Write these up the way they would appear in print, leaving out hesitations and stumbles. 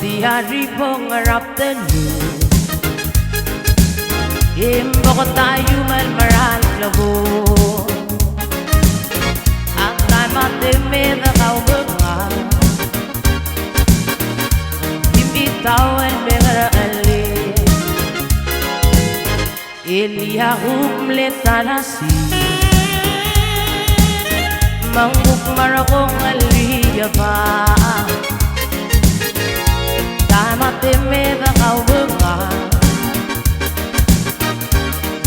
Abatiari pongarap tenu Imboko tayo malmaral labo At tayo matimid ang kaubaga Bimitaw ang bengarali Iliyahum letanasi Mangguk marakong aliyaba Matimid ang kaubaga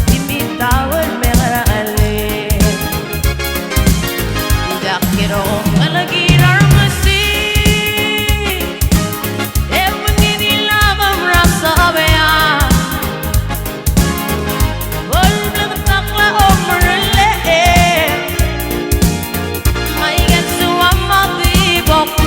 Bimitaw ang bengarali Dakirong malagirar masi Ewan inilamang rasa abaya Volving takla o marali Maigan suwang matibok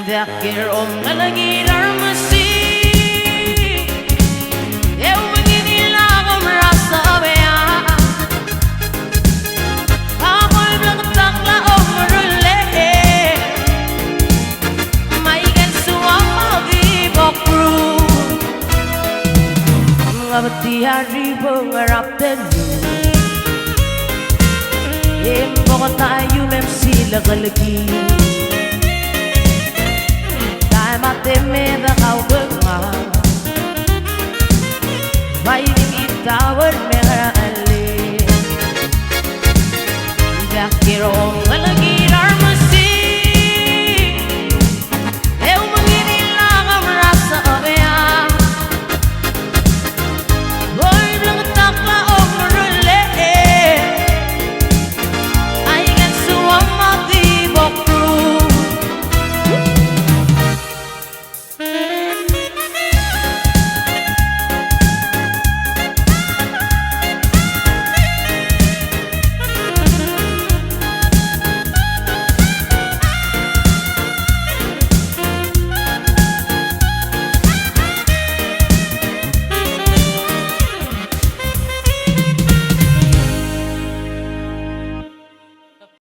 Dakir om nalagirar masi Ewan inilamang rasa abaya Ako'y nagtakla o maruli Maigan suwang mabibok ru Mga batihari pangarap tenu Imboko tayo mem sila kalagi Matimid ang